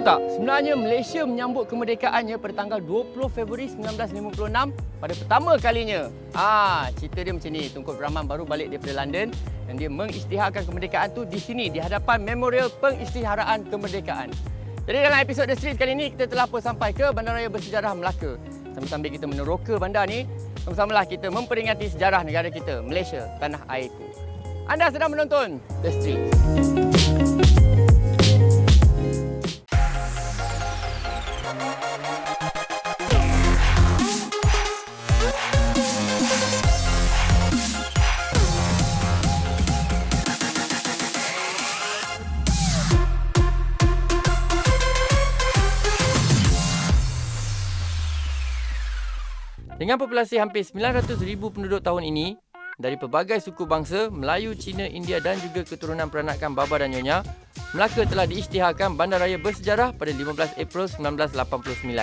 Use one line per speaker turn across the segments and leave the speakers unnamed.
tak? Sebenarnya Malaysia menyambut kemerdekaannya pada tanggal 20 Februari 1956 pada pertama kalinya. Cerita dia macam ni. Tunku Abdul Rahman baru balik daripada London dan dia mengisytiharkan kemerdekaan tu di sini di hadapan Memorial Pengisytiharaan Kemerdekaan. Jadi dalam episod The Street kali ini kita telah pun sampai ke Bandaraya Bersejarah Melaka. Sambil-sambil kita meneroka bandar ni, sama-samalah kita memperingati sejarah negara kita, Malaysia, tanah airku. Anda sedang menonton The Street. Dengan populasi hampir 900,000 penduduk tahun ini, dari pelbagai suku bangsa, Melayu, Cina, India dan juga keturunan peranakan Baba dan Nyonya, Melaka telah diisytiharkan Bandaraya Bersejarah pada 15 April 1989.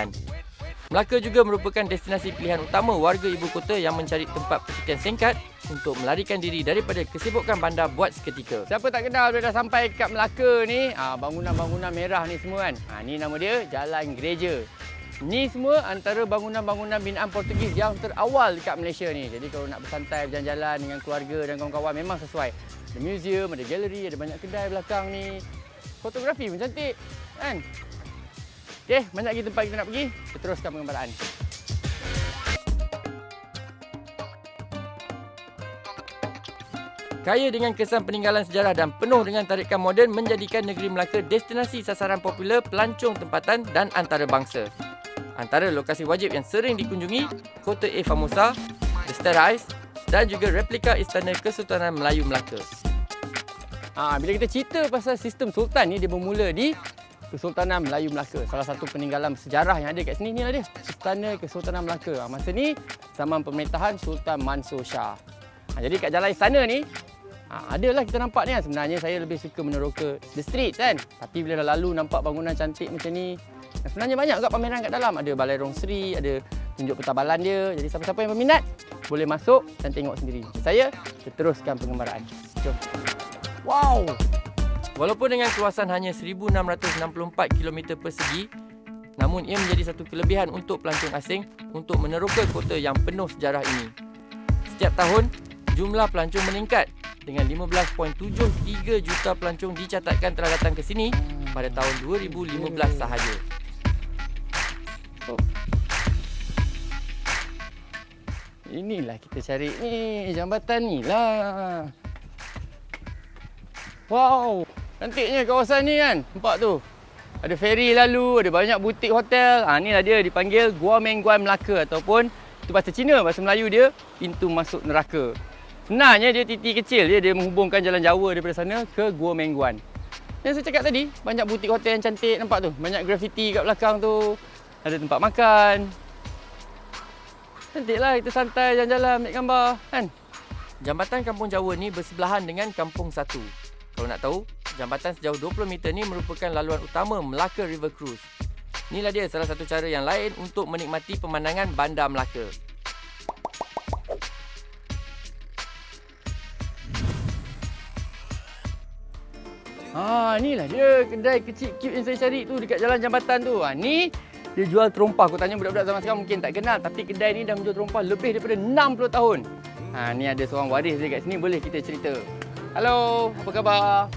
Melaka juga merupakan destinasi pilihan utama warga ibu kota yang mencari tempat percutian singkat untuk melarikan diri daripada kesibukan bandar buat seketika. Siapa tak kenal bila dah sampai kat Melaka ni, bangunan-bangunan merah ni semua kan. Ni nama dia Jalan Gereja. Ni semua antara bangunan-bangunan binaan Portugis yang terawal dekat Malaysia ni. Jadi kalau nak bersantai, berjalan-jalan dengan keluarga dan kawan-kawan memang sesuai. Ada museum, ada galeri, ada banyak kedai belakang ni. Fotografi pun cantik kan? Okey, banyak lagi tempat kita nak pergi. Kita teruskan pengembaraan. Kaya dengan kesan peninggalan sejarah dan penuh dengan tarikan moden menjadikan negeri Melaka destinasi sasaran popular pelancong tempatan dan antarabangsa. Antara lokasi wajib yang sering dikunjungi, Kota A Famosa, The Staircase dan juga replika Istana Kesultanan Melayu Melaka. Bila kita cerita pasal sistem sultan ni, dia bermula di Kesultanan Melayu Melaka. Salah satu peninggalan sejarah yang ada kat sini ni lah dia, Istana Kesultanan Melaka. Masa ni zaman pemerintahan Sultan Mansur Shah. Jadi kat jalan istana ni, adalah kita nampak ni kan. Sebenarnya saya lebih suka meneroka The Street kan. Tapi bila dah lalu nampak bangunan cantik macam ni, sebenarnya banyak kat pameran kat dalam. Ada Balai Rong Sri, ada tunjuk petabalan dia. Jadi siapa-siapa yang berminat boleh masuk dan tengok sendiri. Saya teruskan pengembaraan. Jom. Wow! Walaupun dengan keluasan hanya 1,664 km persegi, namun ia menjadi satu kelebihan untuk pelancong asing untuk meneroka kota yang penuh sejarah ini. Setiap tahun, jumlah pelancong meningkat dengan 15.73 juta pelancong dicatatkan telah datang ke sini pada tahun 2015 sahaja. Inilah kita cari ni, jambatan ni lah. Wow, cantiknya kawasan ni kan. Nampak tu. Ada feri lalu, ada banyak butik hotel. Inilah dia dipanggil Gua Mengguan Melaka ataupun itu bahasa Cina, bahasa Melayu dia pintu masuk neraka. Sebenarnya dia titik kecil dia menghubungkan Jalan Jawa daripada sana ke Gua Mengguan. Yang saya cakap tadi, banyak butik hotel yang cantik, nampak tu. Banyak graffiti kat belakang tu. Ada tempat makan. Cantiklah kita santai jalan-jalan ambil gambar kan. Jambatan Kampung Jawa ni bersebelahan dengan Kampung Satu. Kalau nak tahu, jambatan sejauh 20 meter ni merupakan laluan utama Melaka River Cruise. Inilah dia salah satu cara yang lain untuk menikmati pemandangan bandar Melaka. Inilah dia kedai kecil cute yang saya cari tu dekat jalan jambatan tu. Ni dia jual terompah. Aku tanya budak-budak zaman sekarang mungkin tak kenal, tapi kedai ni dah menjual terompah lebih daripada 60 tahun. Ni ada seorang waris dia kat sini, boleh kita cerita. Halo, apa khabar?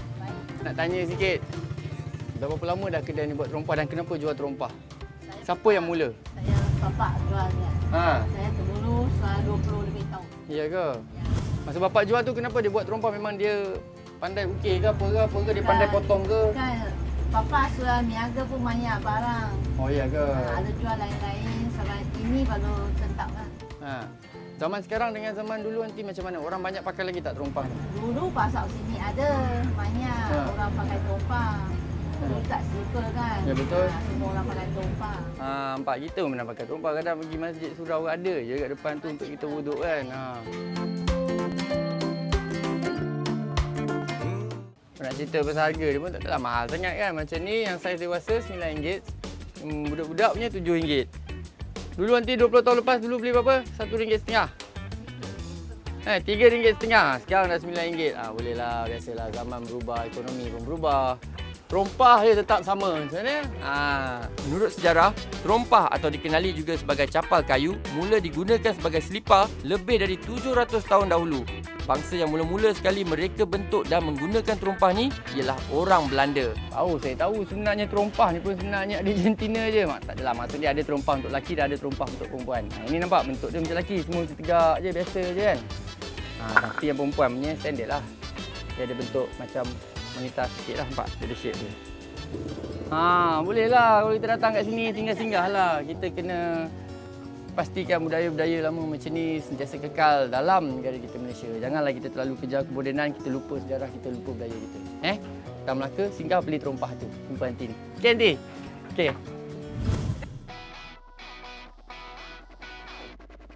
Nak tanya sikit. Dah berapa lama dah kedai ni buat terompah dan kenapa jual terompah? Siapa yang mula?
Saya bapak jualnya. Saya dulu 20 lebih tahun.
Ya ke? Masa bapak jual tu kenapa dia buat terompah? Memang dia pandai ukir ke apa ke dia pandai potong ke?
Kan bapak sudah niaga pun banyak barang.
Oh ya ke?
Ada jual lain-lain sampai ini baru tetap kan.
Zaman sekarang dengan zaman dulu nanti macam mana? Orang banyak pakai lagi tak terompah?
Dulu pasar sini ada banyak orang pakai terompah. Dekat circle kan.
Ya betul.
Semua orang pakai terompah.
Nampak kita pun pakai terompah. Kadang pergi masjid surau ada je kat depan tu untuk kita wuduk kan. Nak cerita pasal harga dia pun tak adalah mahal sangat kan. Macam ni yang saiz dewasa RM9. Budak-budak punya RM7. Dulu nanti 20 tahun lepas dulu beli berapa? RM1.50. RM3.50. Sekarang dah RM9. Bolehlah, biasalah zaman berubah, ekonomi pun berubah.
Terompah dia tetap sama. Macam mana?
Menurut sejarah, terompah atau dikenali juga sebagai capal kayu mula digunakan sebagai selipar lebih dari 700 tahun dahulu. Bangsa yang mula-mula sekali mereka bentuk dan menggunakan terompah ni ialah orang Belanda.
Saya tahu sebenarnya terompah ni pun sebenarnya Argentina je. Tak adalah, maksud dia ada terompah untuk lelaki dan ada terompah untuk perempuan. Ini nampak bentuk dia macam lelaki, semua macam tegak je, biasa je kan. Tapi yang perempuan punya standard lah. Dia ada bentuk macam wanita sikit lah, nampak? Dia ada shape dia. Boleh lah kalau kita datang kat sini, singgah-singgah lah. Kita kena pastikan budaya-budaya lama macam ni sentiasa kekal dalam negara kita Malaysia. Janganlah kita terlalu kejar kemodenan, kita lupa sejarah, kita lupa budaya kita. Datang Melaka, singgah beli terompah tu. Simpan nanti ni. Okey nanti? Okey.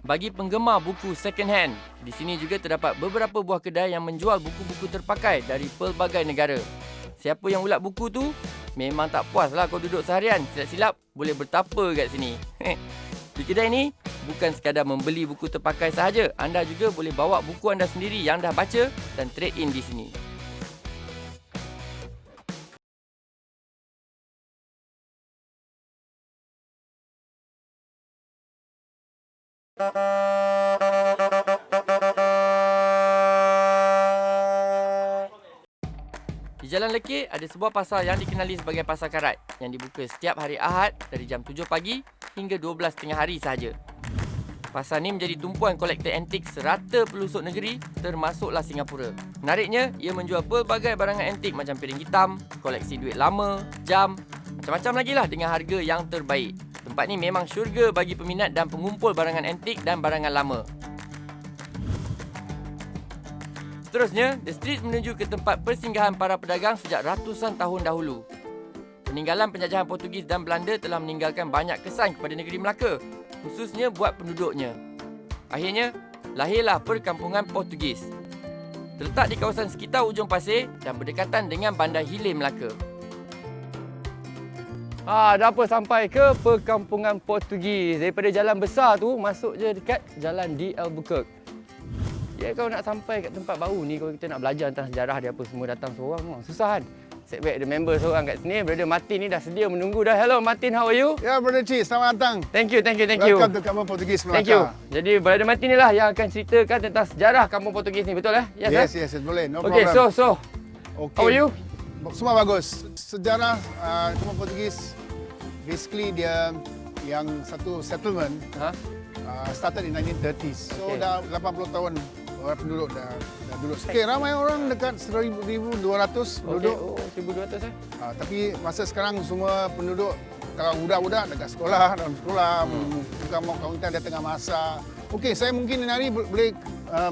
Bagi penggemar buku second hand, di sini juga terdapat beberapa buah kedai yang menjual buku-buku terpakai dari pelbagai negara. Siapa yang ulat buku tu, memang tak puas lah kau duduk seharian. Silap-silap boleh bertapa kat sini. Di kedai ni, bukan sekadar membeli buku terpakai sahaja. Anda juga boleh bawa buku anda sendiri yang dah baca dan trade in di sini. Di Jalan Lekir ada sebuah pasar yang dikenali sebagai Pasar Karat yang dibuka setiap hari Ahad dari jam 7 pagi hingga 12 tengah hari sahaja. Pasar ni menjadi tumpuan kolektor antik serata pelosok negeri termasuklah Singapura. Menariknya, ia menjual pelbagai barangan antik macam piring hitam, koleksi duit lama, jam, macam-macam lagi lah dengan harga yang terbaik. Tempat ni memang syurga bagi peminat dan pengumpul barangan antik dan barangan lama. Seterusnya, The Street menuju ke tempat persinggahan para pedagang sejak ratusan tahun dahulu. Peninggalan penjajahan Portugis dan Belanda telah meninggalkan banyak kesan kepada negeri Melaka, khususnya buat penduduknya. Akhirnya, lahirlah Perkampungan Portugis. Terletak di kawasan sekitar Ujung Pasir dan berdekatan dengan Bandar Hilir Melaka.
Dah apa sampai ke Perkampungan Portugis. Daripada jalan besar tu, masuk je dekat Jalan D. Albuquerque. Ya, kalau nak sampai kat tempat baru ni, kalau kita nak belajar tentang sejarah dia apa semua, datang seorang memang susah kan. Setback ada member seorang kat sini. Brother Martin ni dah sedia menunggu dah. Hello Martin, how are you?
Ya, Brother Cik, selamat datang.
Thank you.
Welcome to Kampung Portugis Melaka.
Thank you. Jadi Brother Martin ni lah yang akan ceritakan tentang sejarah Kampung Portugis ni, betul eh?
Yes, boleh. No
okay,
problem.
so.
Okay.
How are you?
Semua bagus. Sejarah Kampung Portugis, basically dia yang satu settlement started in 1930s. So dah 80 tahun orang penduduk dah duduk. Okay, ramai orang dekat 1,200 penduduk.
Oh, 1,200
tapi masa sekarang semua penduduk, kalau budak-budak dekat sekolah, dalam sekolah, bukan mau kauntan dia tengah masak. Okey, saya mungkin hari boleh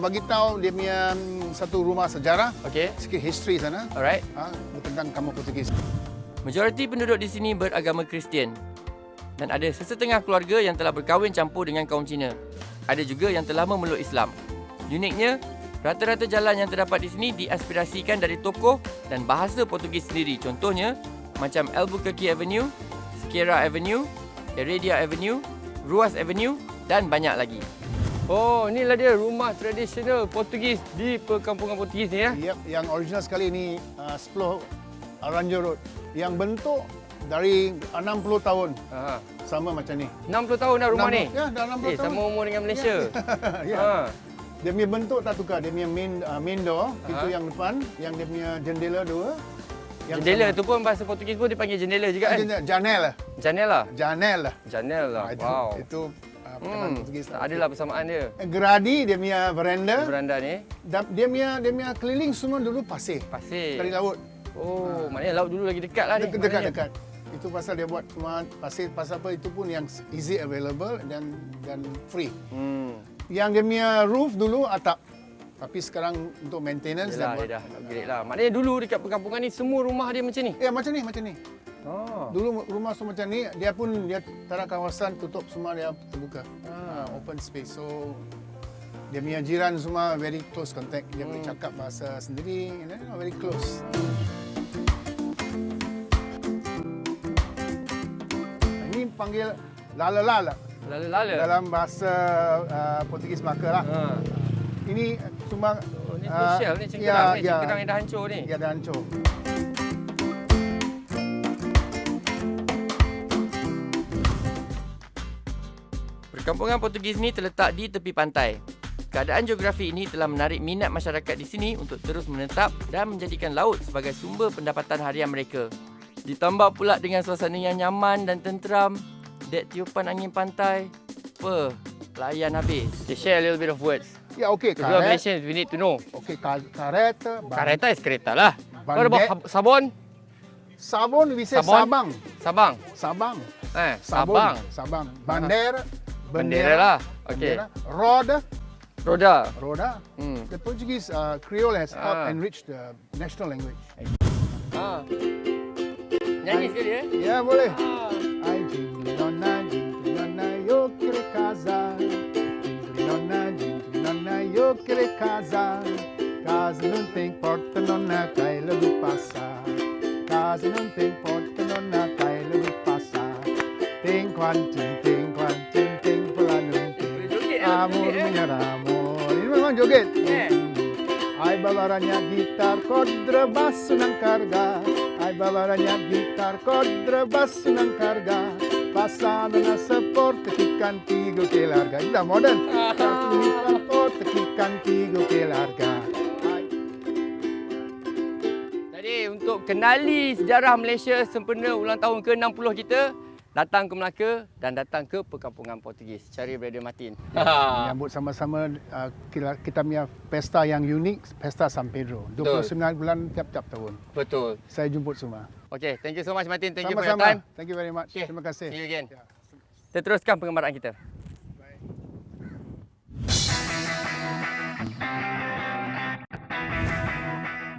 bagi tahu dia punya satu rumah sejarah.
Okey.
Sikit history sana.
Alright.
Tentang Kampung Portugis.
Majoriti penduduk di sini beragama Kristian dan ada sesetengah keluarga yang telah berkahwin campur dengan kaum Cina. Ada juga yang telah memeluk Islam. Uniknya, rata-rata jalan yang terdapat di sini diaspirasikan dari tokoh dan bahasa Portugis sendiri. Contohnya, macam Albuquerque Avenue, Sierra Avenue, Heredia Avenue, Ruas Avenue dan banyak lagi.
Oh, inilah dia rumah tradisional Portugis di Perkampungan Portugis ni ya.
Yep, yang original sekali ni 10 Aranja Road. Yang bentuk dari 60 tahun. Sama macam ni.
60 tahun dah rumah ni?
Ya, dah 60 tahun.
Sama umur dengan Malaysia.
Ya. Dia punya bentuk tak tukar. Dia punya main door, itu yang depan, yang dia punya jendela dua.
Jendela tu pun bahasa Portugis pun dipanggil jendela juga kan?
Janela.
Janela. Wow.
Itu perkataan Portugis.
Adalah persamaan dia.
Geradi dia punya veranda.
Veranda ni.
Dia punya keliling semua dulu pasir.
Pasir.
Dari laut.
Oh, maknanya laut dulu lagi dekat lah ni.
Dekat. Itu pasal dia buat semua pasir, pasal apa itu pun yang easy available dan free. Yang dia punya roof dulu atap. Tapi sekarang untuk maintenance
dia dah upgrade lah. Maknanya dulu dekat perkampungan ni semua rumah dia macam ni?
Ya, macam ni. Dulu rumah semua macam ni, dia tanah kawasan tutup semua dia terbuka. Open space. So dia punya jiran semua very close contact. Dia boleh cakap bahasa sendiri, very close. Ini panggil lala-lala.
Lala-lala?
Dalam bahasa Portugis Melaka lah. Ini cuma...
ni spesial ni, cengkerang ni. Cengkerang yang dah hancur ni.
Ya, dah hancur.
Perkampungan Portugis ni terletak di tepi pantai. Keadaan geografi ini telah menarik minat masyarakat di sini untuk terus menetap dan menjadikan laut sebagai sumber pendapatan harian mereka. Ditambah pula dengan suasana yang nyaman dan tenteram, dek tiupan angin pantai. Layan habis.
Okay, share a little bit of words.
Yeah, okay.
If you are Malaysians, we need to know.
Okay, kareta.
Kereta is kereta lah. What
Bandek.
about sabon?
Sabon, we say
Sabon?
sabang.
Sabang.
Sabang.
Sabang.
Sabang. Bandera.
Bendera lah. Okay.
Bendera. Roda.
Roda.
The Portuguese Creole has
Ah.
enriched the national language.
Nyanyi sekali
Ya, boleh. Ai jinglina, yo quero casar. Jinglina, yo quero casar. Casa não tem porta, nona, cai logo passar. Casa não tem porta, nona, cai logo passar. Tem quantum, tem pelanum, tem amor menyeramo. Ini memang joget. Ai balaranya gitar, kontrabass nang karga. Ai balaranya gitar, kontrabass nang karga. Passando na porta que cantigo que larga. Ini dah modern. Passando porta que cantigo que larga.
Jadi untuk kenali sejarah Malaysia sempena ulang tahun ke-60 kita, datang ke Melaka dan datang ke Perkampungan Portugis. Cari Radio Martin.
Menyambut sama-sama kita punya pesta yang unik, Pesta San Pedro. 29 bulan tiap-tiap tahun.
Betul.
Saya jemput semua.
Okay, thank you so much Martin. Thank you for your
Sama-sama.
time.
Thank you very much.
Okay.
Terima kasih.
See you again.
Ya.
Kita teruskan pengembaraan kita.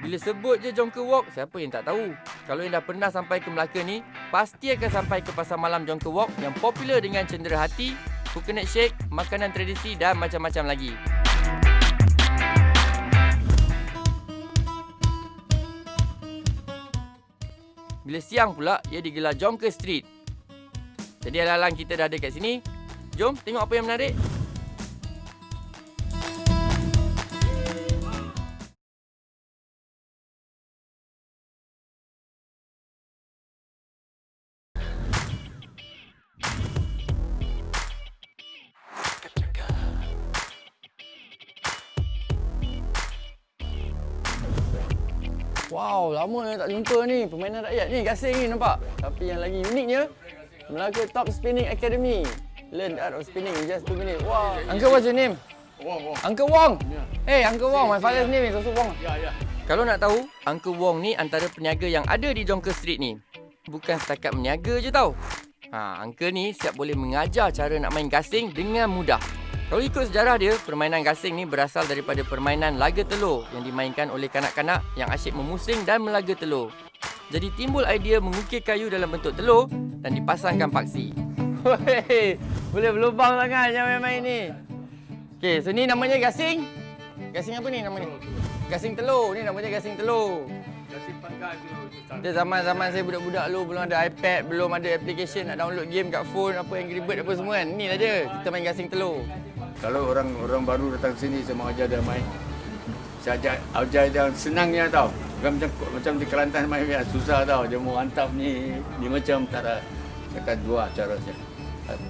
Bila sebut je Jonker Walk, siapa yang tak tahu? Kalau yang dah pernah sampai ke Melaka ni, pasti akan sampai ke pasar malam Jonker Walk yang popular dengan cendera hati, coconut shake, makanan tradisi dan macam-macam lagi. Bila siang pula, ia digelar Jonker Street. Jadi alang-alang kita dah ada kat sini. Jom tengok apa yang menarik.
Wow, lama tak jumpa ni permainan rakyat ni, gasing ni nampak. Tapi yang lagi uniknya, Melaka Top Spinning Academy. Learn the art of spinning in just 2 minutes. Wow. Uncle, what's your name?
Wong.
Uncle Wong. Hey, Uncle Wong, my father's name is also Wong.
Ya.
Kalau nak tahu, Uncle Wong ni antara peniaga yang ada di Jonker Street ni. Bukan setakat meniaga je tau. Uncle ni siap boleh mengajar cara nak main gasing dengan mudah. Kalau ikut sejarah dia, permainan gasing ni berasal daripada permainan laga telur yang dimainkan oleh kanak-kanak yang asyik memusing dan melaga telur. Jadi timbul idea mengukir kayu dalam bentuk telur dan dipasangkan paksi.
Wey, boleh berlubang sangat yang main-main ni. Okay, so ni namanya gasing. Gasing apa ni namanya? Gasing telur. Ni namanya gasing telur.
Gasing pangkat tu.
Dia zaman-zaman saya budak-budak dulu belum ada iPad, belum ada application nak download game kat phone, apa Angry Bird apa semua kan. Inilah dia, kita main gasing telur.
Kalau orang baru datang sini saya mau ajar dia main. Saya ajar dia senangnya tau. Bukan macam di Kelantan main biasa susah tau. Dia mau hantam ni macam cara cakap dua cara saja.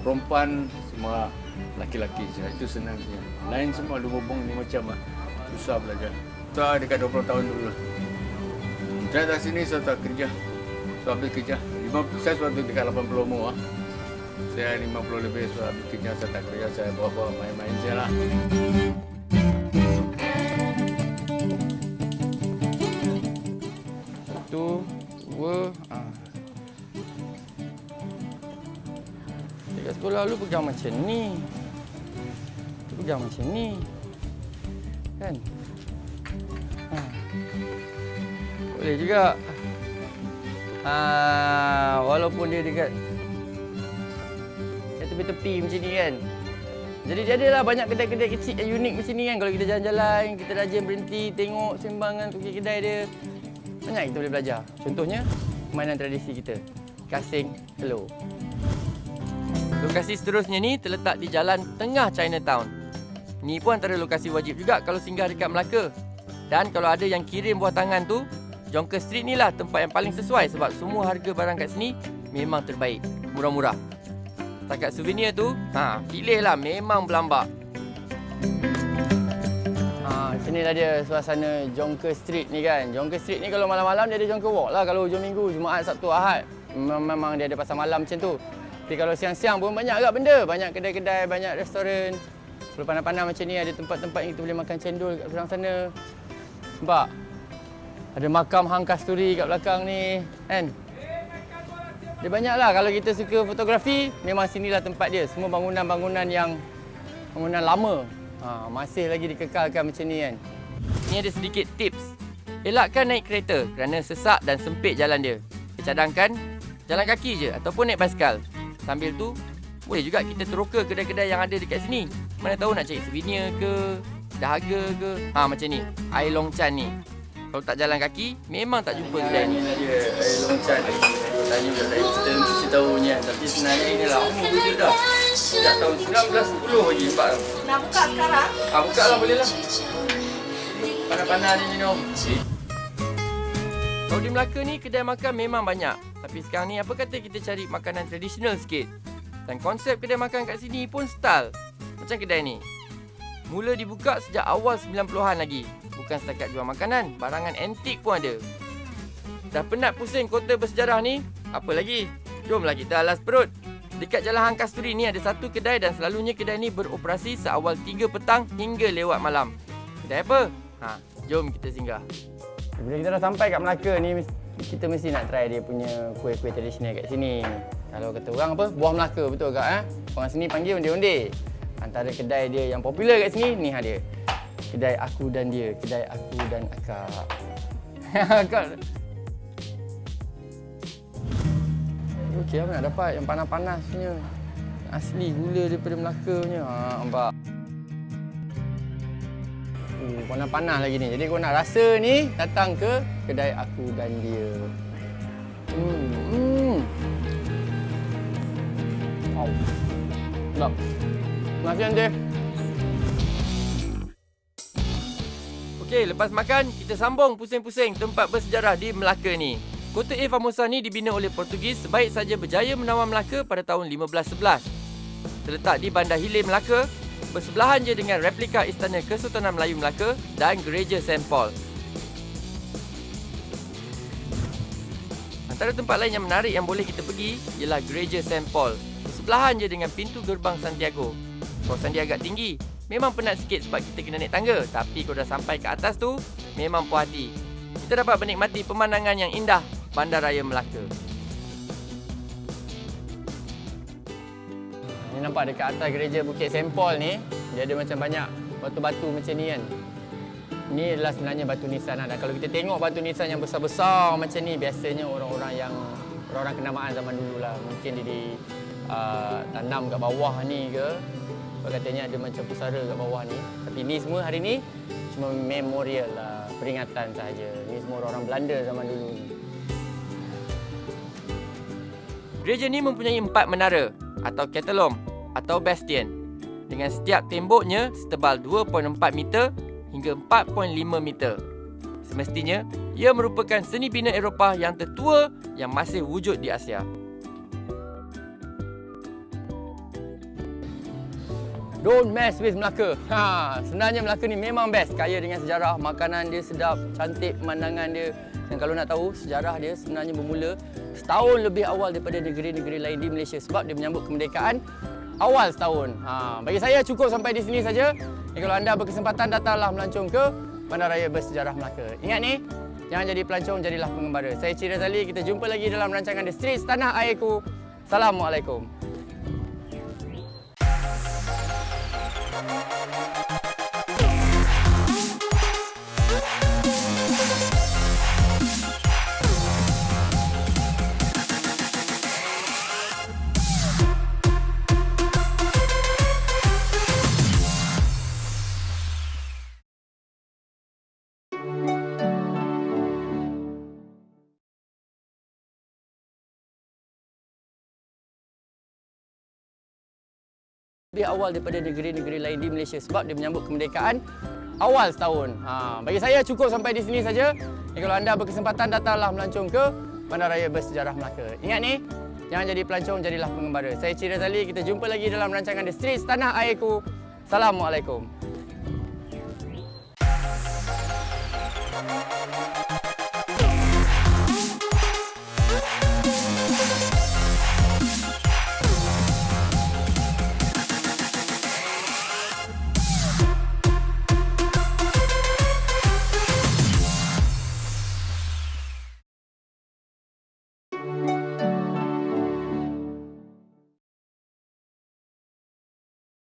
Perempuan semua laki-laki saja. Itu senangnya. Lain semua lumubung ni macam susah belajar. Saya dekat 20 tahun dulu. Saya datang sini saya tak kerja. Saya habis kerja. Saya suatu dekat 80 umur. Saya 50 lebih, saya habis kerja, saya tak kerja, saya bawa main-main je lah.
Satu, dua, Dekat sekolah lu pegang macam ni. Tu pegang macam ni. Kan? Boleh juga. Walaupun dia dekat tepi-tepi macam ni kan. Jadi dia adalah banyak kedai-kedai kecil yang unik macam ni kan. Kalau kita jalan-jalan, kita rajin berhenti, tengok sembangan tukar kedai dia. Banyak kita boleh belajar. Contohnya, permainan tradisi kita. Gasing telur.
Lokasi seterusnya ni terletak di jalan tengah Chinatown. Ni pun antara lokasi wajib juga kalau singgah dekat Melaka. Dan kalau ada yang kirim buah tangan tu, Jonker Street ni lah tempat yang paling sesuai sebab semua harga barang kat sini memang terbaik, murah-murah. Setakat souvenir tu, pilihlah, memang berlambak.
Sinilah dia suasana Jonker Street ni kan. Jonker Street ni kalau malam-malam dia ada Jonker Walk lah kalau hujung minggu, Jumaat, Sabtu, Ahad. Memang dia ada pasar malam macam tu. Tapi kalau siang-siang pun banyak agak benda. Banyak kedai-kedai, banyak restoran. Kalau panas-panas macam ni ada tempat-tempat yang kita boleh makan cendol kat belakang sana. Nampak? Ada makam Hang Kasturi kat belakang ni, kan? Dia banyaklah. Kalau kita suka fotografi, memang sinilah tempat dia. Semua bangunan-bangunan yang bangunan lama. Masih lagi dikekalkan macam ni kan.
Ni ada sedikit tips. Elakkan naik kereta kerana sesak dan sempit jalan dia. Cadangkan jalan kaki je ataupun naik basikal. Sambil tu, boleh juga kita teroka kedai-kedai yang ada dekat sini. Mana tahu nak cari souvenir ke, dahaga ke. Macam ni, air long chan ni. Kalau tak jalan kaki, memang tak jumpa kedai ni.
Inilah dia, air long chan. Tanya budak saya, kita mesti tahu ni kan. Tapi sebenarnya ini lama betul dah. Sejak tahun 1910 lagi nampak tu.
Nak buka sekarang?
Buka lah boleh lah. Panas-panas ni minum.
Kalau di Melaka ni, kedai makan memang banyak. Tapi sekarang ni, apa kata kita cari makanan tradisional sikit? Dan konsep kedai makan kat sini pun style. Macam kedai ni. Mula dibuka sejak awal 90-an lagi. Bukan setakat jual makanan, barangan antik pun ada. Dah penat pusing kota bersejarah ni? Apa lagi? Jomlah kita alas perut. Dekat Jalan Hang Kasturi ni ada satu kedai dan selalunya kedai ni beroperasi seawal 3 petang hingga lewat malam. Kedai apa? Jom kita singgah.
Bila kita dah sampai kat Melaka ni, kita mesti nak try dia punya kuih-kuih tradisional kat sini. Kalau kata orang apa? Buah Melaka, betul tak? Orang sini panggil onde-onde. Antara kedai dia yang popular kat sini, ni dia. Kedai aku dan dia. Kedai aku dan akak. Akak. Okey, apa nak dapat yang panas-panas punya. Asli gula daripada Melaka punya. Nampak. Panas-panas lagi ni. Jadi kau nak rasa ni, datang ke kedai aku dan dia. Wow. Sedap. Terima kasih Ante.
Okey, lepas makan, kita sambung pusing-pusing tempat bersejarah di Melaka ni. Kota A Famosa ni dibina oleh Portugis sebaik saja berjaya menawar Melaka pada tahun 1511. Terletak di Bandar Hilir, Melaka, bersebelahan je dengan replika Istana Kesultanan Melayu Melaka dan Gereja St. Paul. Antara tempat lain yang menarik yang boleh kita pergi ialah Gereja St. Paul. Bersebelahan je dengan pintu gerbang Santiago. Kawasan dia agak tinggi. Memang penat sikit sebab kita kena naik tangga. Tapi kalau dah sampai ke atas tu, memang puas hati. Kita dapat menikmati pemandangan yang indah Bandaraya Melaka.
Ni nampak dekat atas gereja Bukit St. Paul ni, dia ada macam banyak batu-batu macam ni kan. Ni adalah sebenarnya batu nisan lah. Dan kalau kita tengok batu nisan yang besar-besar macam ni, biasanya orang-orang kenamaan zaman dulu lah. Mungkin dia tanam kat bawah ni ke. Sebab katanya ada macam pusara kat bawah ni. Tapi ni semua hari ni cuma memorial lah, peringatan sahaja. Ni semua orang Belanda zaman dulu ni.
Gereja ni mempunyai 4 menara atau ketellom atau bastion dengan setiap temboknya setebal 2.4 meter hingga 4.5 meter. Semestinya, ia merupakan seni bina Eropah yang tertua yang masih wujud di Asia.
Don't mess with Melaka. Sebenarnya Melaka ni memang best. Kaya dengan sejarah, makanan dia sedap, cantik pemandangan dia. Dan kalau nak tahu, sejarah dia sebenarnya bermula setahun lebih awal daripada negeri-negeri lain di Malaysia sebab dia menyambut kemerdekaan awal setahun. Bagi saya cukup sampai di sini saja. Kalau anda berkesempatan, datanglah melancong ke Bandaraya Bersejarah Melaka. Ingat ni, jangan jadi pelancong, jadilah pengembara. Saya Cik Razali, kita jumpa lagi dalam rancangan The Streets Tanah Airku. Assalamualaikum. Lebih awal daripada negeri-negeri lain di Malaysia sebab dia menyambut kemerdekaan awal setahun. Bagi saya cukup sampai di sini saja. Kalau anda berkesempatan, datanglah melancong ke Bandaraya Bersejarah Melaka. Ingat ni, Jangan jadi pelancong, jadilah pengembara. Saya Cik Razali, kita jumpa lagi dalam rancangan The Streets Tanah Airku. Assalamualaikum.